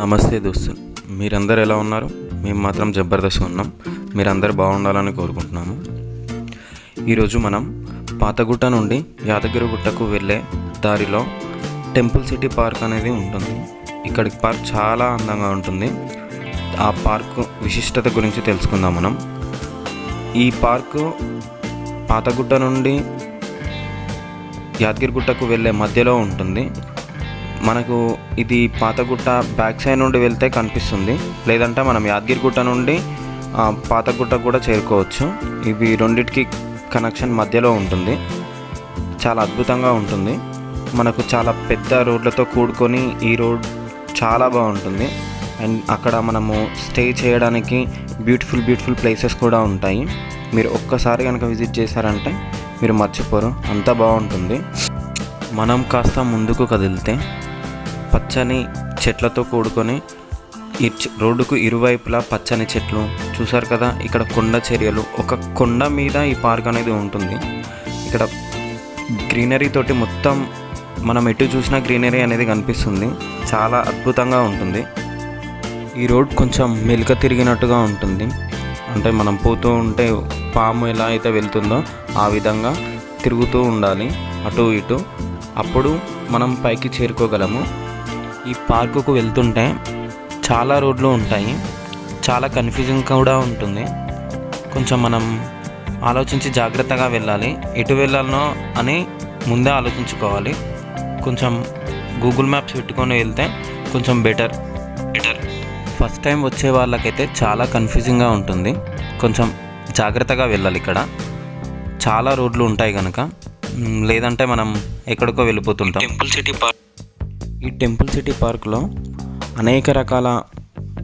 నమస్తే దోస్తులు, మీరందరూ ఎలా ఉన్నారు? మేము మాత్రం జబర్దస్త్ ఉన్నాం. మీరందరూ బాగుండాలని కోరుకుంటున్నాము. ఈరోజు మనం పాతగుట్ట నుండి యాదగిరిగుట్టకు వెళ్ళే దారిలో టెంపుల్ సిటీ పార్క్ అనేది ఉంటుంది. ఇక్కడికి పార్క్ చాలా అందంగా ఉంటుంది. ఆ పార్క్ విశిష్టత గురించి తెలుసుకుందాం మనం. ఈ పార్కు పాతగుట్ట నుండి యాదగిరిగుట్టకు వెళ్ళే మధ్యలో ఉంటుంది. మనకు ఇది పాతగుట్ట బ్యాక్ సైడ్ నుండి వెళ్తే కనిపిస్తుంది, లేదంటే మనం యాదగిరిగుట్ట నుండి పాతగుట్ట కూడా చేరుకోవచ్చు. ఇవి రెండిటికి కనెక్షన్ మధ్యలో ఉంటుంది. చాలా అద్భుతంగా ఉంటుంది. మనకు చాలా పెద్ద రోడ్లతో కూడుకొని ఈ రోడ్ చాలా బాగుంటుంది. అండ్ అక్కడ మనము స్టే చేయడానికి బ్యూటిఫుల్ ప్లేసెస్ కూడా ఉంటాయి. మీరు ఒక్కసారి కనుక విజిట్ చేశారంటే మీరు మర్చిపోరు, అంత బాగుంటుంది. మనం కాస్త ముందుకు కదిలితే పచ్చని చెట్లతో కూడుకొని ఈ రోడ్డుకు ఇరువైపులా పచ్చని చెట్లు చూసారు కదా. ఇక్కడ కొండ చర్యలు, ఒక కొండ మీద ఈ పార్క్ అనేది ఉంటుంది. ఇక్కడ గ్రీనరీ తోటి మొత్తం మనం ఎటు చూసినా గ్రీనరీ అనేది కనిపిస్తుంది. చాలా అద్భుతంగా ఉంటుంది. ఈ రోడ్ కొంచెం మెలిక తిరిగినట్టుగా ఉంటుంది. అంటే మనం పోతూ ఉంటే పాము ఎలా అయితే వెళ్తుందో ఆ విధంగా తిరుగుతూ ఉండాలి అటు ఇటు, అప్పుడు మనం పైకి చేరుకోగలము. ఈ పార్కుకు వెళ్తుంటే చాలా రోడ్లు ఉంటాయి. చాలా కన్ఫ్యూజింగ్ కూడా ఉంటుంది. కొంచెం మనం ఆలోచించి జాగ్రత్తగా వెళ్ళాలి. ఎటు వెళ్ళాలనో అని ముందే ఆలోచించుకోవాలి. కొంచెం గూగుల్ మ్యాప్స్ పెట్టుకొని వెళ్తే కొంచెం బెటర్. ఫస్ట్ టైం వచ్చే వాళ్ళకైతే చాలా కన్ఫ్యూజింగ్గా ఉంటుంది. కొంచెం జాగ్రత్తగా వెళ్ళాలి. ఇక్కడ చాలా రోడ్లు ఉంటాయి కనుక, లేదంటే మనం ఎక్కడికో వెళ్ళిపోతుంటాం. ఈ టెంపుల్ సిటీ పార్క్లో అనేక రకాల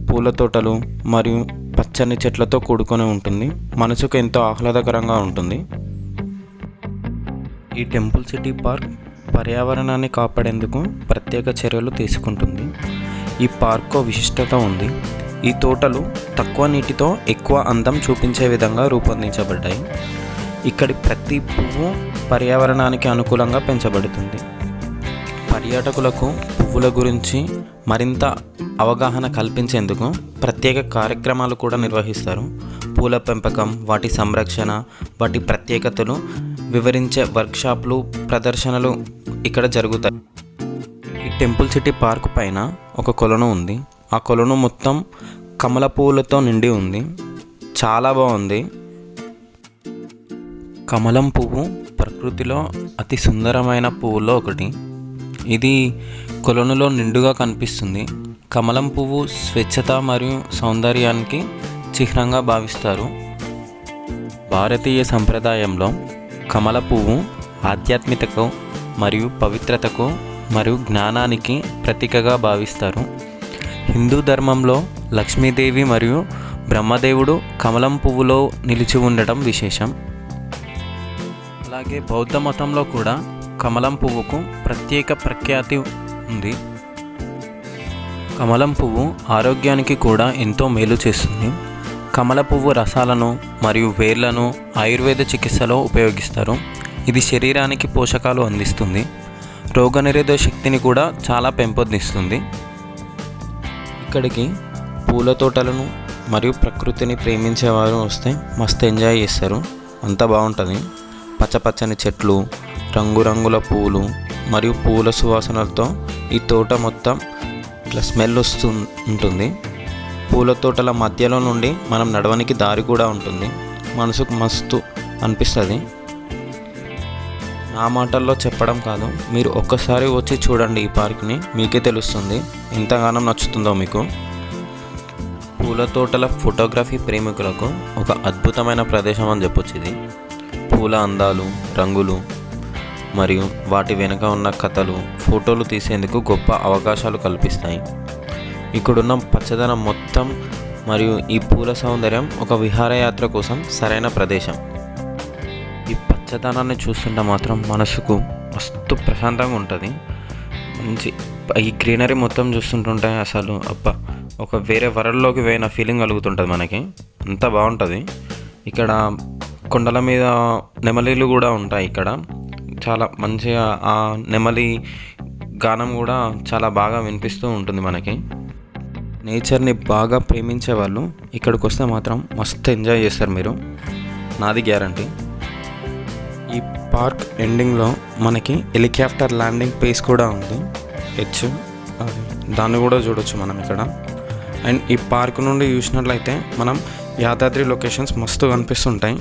పూల తోటలు మరియు పచ్చని చెట్లతో కూడుకొని ఉంటుంది. మనసుకు ఎంతో ఆహ్లాదకరంగా ఉంటుంది. ఈ టెంపుల్ సిటీ పార్క్ పర్యావరణాన్ని కాపాడేందుకు ప్రత్యేక చర్యలు తీసుకుంటుంది. ఈ పార్కు విశిష్టత ఉంది. ఈ తోటలు తక్కువ నీటితో ఎక్కువ అందం చూపించే విధంగా రూపొందించబడ్డాయి. ఇక్కడి ప్రతి పువ్వు పర్యావరణానికి అనుకూలంగా పెంచబడుతుంది. పర్యాటకులకు పువ్వుల గురించి మరింత అవగాహన కల్పించేందుకు ప్రత్యేక కార్యక్రమాలు కూడా నిర్వహిస్తారు. పూల పెంపకం, వాటి సంరక్షణ, వాటి ప్రత్యేకతలు వివరించే వర్క్షాప్లు, ప్రదర్శనలు ఇక్కడ జరుగుతాయి. ఈ టెంపుల్ సిటీ పార్క్ పైన ఒక కొలను ఉంది. ఆ కొలను మొత్తం కమల పువ్వులతో నిండి ఉంది. చాలా బాగుంది. కమలం పువ్వు ప్రకృతిలో అతి సుందరమైన పువ్వుల్లో ఒకటి. ఇది కొలనులో నిండుగా కనిపిస్తుంది. కమలం పువ్వు స్వచ్ఛత మరియు సౌందర్యానికి చిహ్నంగా భావిస్తారు. భారతీయ సంప్రదాయంలో కమల పువ్వు ఆధ్యాత్మికతకు మరియు పవిత్రతకు మరియు జ్ఞానానికి ప్రతీకగా భావిస్తారు. హిందూ ధర్మంలో లక్ష్మీదేవి మరియు బ్రహ్మదేవుడు కమలం పువ్వులో నిలిచి ఉండటం విశేషం. అలాగే బౌద్ధ మతంలో కూడా కమలం పువ్వుకు ప్రత్యేక ప్రఖ్యాతి ఉంది. కమలం పువ్వు ఆరోగ్యానికి కూడా ఎంతో మేలు చేస్తుంది. కమల పువ్వు రసాలను మరియు వేర్లను ఆయుర్వేద చికిత్సలో ఉపయోగిస్తారు. ఇది శరీరానికి పోషకాలు అందిస్తుంది. రోగనిరోధక శక్తిని కూడా చాలా పెంపొందిస్తుంది. ఇక్కడికి పూల తోటలను మరియు ప్రకృతిని ప్రేమించేవారు వస్తే మస్తు ఎంజాయ్ చేస్తారు. అంత బాగుంటుంది. పచ్చపచ్చని చెట్లు, రంగురంగుల పూలు మరియు పూల సువాసనలతో ఈ తోట మొత్తం ఇట్లా స్మెల్ వస్తూ ఉంటుంది. పూల తోటల మధ్యలో నుండి మనం నడవడానికి దారి కూడా ఉంటుంది. మనసుకు మస్తు అనిపిస్తుంది. నా మాటల్లో చెప్పడం కాదు, మీరు ఒక్కసారి వచ్చి చూడండి ఈ పార్క్ని, మీకే తెలుస్తుంది ఎంతగానో నచ్చుతుందో మీకు. పూల తోటల ఫోటోగ్రఫీ ప్రేమికులకు ఒక అద్భుతమైన ప్రదేశం అని చెప్పొచ్చు. ఇది పూల అందాలు, రంగులు మరియు వాటి వెనుక ఉన్న కథలు ఫోటోలు తీసేందుకు గొప్ప అవకాశాలు కల్పిస్తాయి. ఇక్కడున్న పచ్చదనం మొత్తం మరియు ఈ పూల సౌందర్యం ఒక విహారయాత్ర కోసం సరైన ప్రదేశం. ఈ పచ్చదనాన్ని చూస్తుంటే మాత్రం మనసుకు మస్తు ప్రశాంతంగా ఉంటుంది. మంచి ఈ గ్రీనరీ మొత్తం చూస్తుంటుంటే అసలు అబ్బా, ఒక వేరే వరల్డ్లోకి పోయిన ఫీలింగ్ కలుగుతుంటుంది మనకి. అంత బాగుంటుంది. ఇక్కడ కొండల మీద నెమలీలు కూడా ఉంటాయి. ఇక్కడ చాలా మంచిగా ఆ నెమలి గానం కూడా చాలా బాగా వినిపిస్తూ ఉంటుంది మనకి. నేచర్ని బాగా ప్రేమించే వాళ్ళు ఇక్కడికి వస్తే మాత్రం మస్తు ఎంజాయ్ చేస్తారు మీరు, నాది గ్యారంటీ. ఈ పార్క్ ఎండింగ్లో మనకి హెలికాప్టర్ ల్యాండింగ్ ప్లేస్ కూడా ఉంది, దాన్ని కూడా చూడొచ్చు మనం ఇక్కడ. అండ్ ఈ పార్క్ నుండి చూసినట్లయితే మనం యాదాద్రి లొకేషన్స్ మస్తు కనిపిస్తుంటాయి.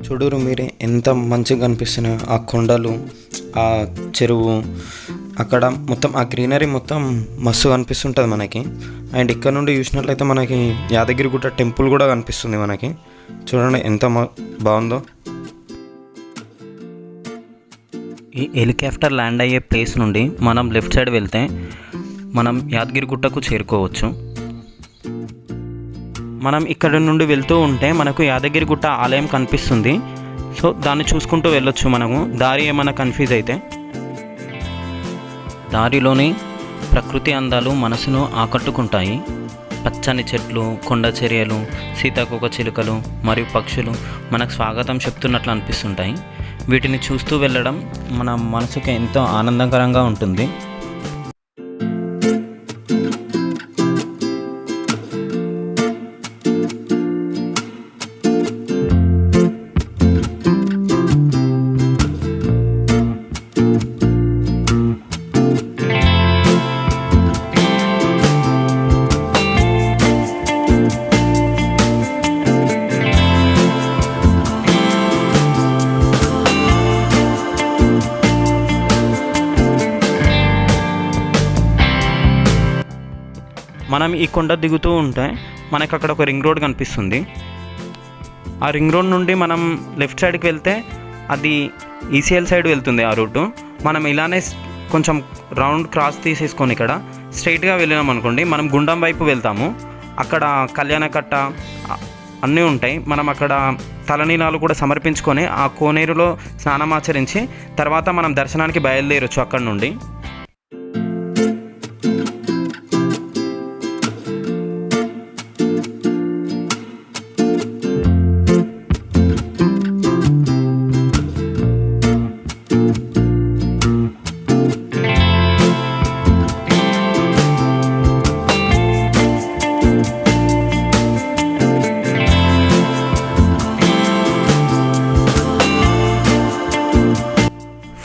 చూడరు మీరే ఎంత మంచిగా కనిపిస్తున్నాయి ఆ కొండలు, ఆ చెరువు, అక్కడ మొత్తం ఆ గ్రీనరీ మొత్తం మస్తు కనిపిస్తుంటుంది మనకి. అండ్ ఇక్కడ నుండి చూసినట్లయితే మనకి యాదగిరిగుట్ట టెంపుల్ కూడా కనిపిస్తుంది మనకి. చూడండి ఎంత బాగుందో. ఈ హెలికాప్టర్ ల్యాండ్ అయ్యే ప్లేస్ నుండి మనం లెఫ్ట్ సైడ్ వెళ్తే మనం యాదగిరిగుట్టకు చేరుకోవచ్చు. మనం ఇక్కడ నుండి వెళ్తూ ఉంటే మనకు యాదగిరిగుట్ట ఆలయం కనిపిస్తుంది. సో దాన్ని చూసుకుంటూ వెళ్ళొచ్చు మనము, దారి ఏమైనా కన్ఫ్యూజ్ అయితే. దారిలోని ప్రకృతి అందాలు మనసును ఆకట్టుకుంటాయి. పచ్చని చెట్లు, కొండ చర్యలు, సీతాకోక చిలుకలు మరియు పక్షులు మనకు స్వాగతం చెప్తున్నట్లు అనిపిస్తుంటాయి. వీటిని చూస్తూ వెళ్ళడం మన మనసుకి ఎంతో ఆనందకరంగా ఉంటుంది. మనం ఈ కొండ దిగుతూ ఉంటే మనకు అక్కడ ఒక రింగ్ రోడ్ కనిపిస్తుంది. ఆ రింగ్ రోడ్ నుండి మనం లెఫ్ట్ సైడ్కి వెళ్తే అది ఈసీఎల్ సైడ్ వెళ్తుంది ఆ రూటు. మనం ఇలానే కొంచెం రౌండ్ క్రాస్ తీసేసుకొని ఇక్కడ స్ట్రైట్గా వెళ్ళినాం అనుకోండి, మనం గుండం వైపు వెళ్తాము. అక్కడ కళ్యాణకట్ట అన్నీ ఉంటాయి. మనం అక్కడ తలనీలాలు కూడా సమర్పించుకొని ఆ కోనేరులో స్నానమాచరించి తర్వాత మనం దర్శనానికి బయలుదేరొచ్చు అక్కడ నుండి.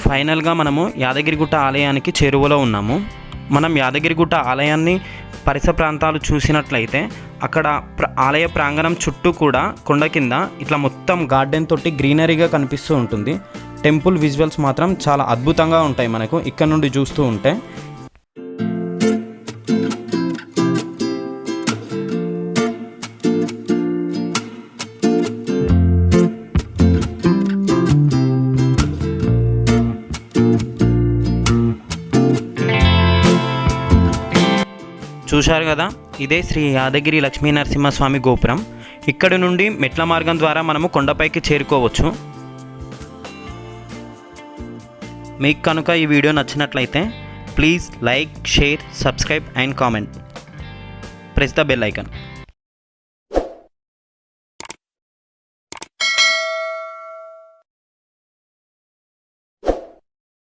ఫైనల్గా మనము యాదగిరిగుట్ట ఆలయానికి చేరువలో ఉన్నాము. మనం యాదగిరిగుట్ట ఆలయాన్ని పరిసర ప్రాంతాలు చూసినట్లయితే అక్కడ ఆలయ ప్రాంగణం చుట్టూ కూడా కొండ కింద ఇట్లా మొత్తం గార్డెన్ తోటి గ్రీనరీగా కనిపిస్తూ ఉంటుంది. టెంపుల్ విజువల్స్ మాత్రం చాలా అద్భుతంగా ఉంటాయి మనకు ఇక్కడ నుండి చూస్తూ ఉంటే. చూశారు కదా, ఇదే శ్రీ యాదగిరి లక్ష్మీ నరసింహస్వామి గోపురం. ఇక్కడి నుండి మెట్ల మార్గం ద్వారా మనము కొండపైకి చేరుకోవచ్చు. మీకు కనుక ఈ వీడియో నచ్చినట్లయితే please like, share, subscribe and comment. Press the bell icon.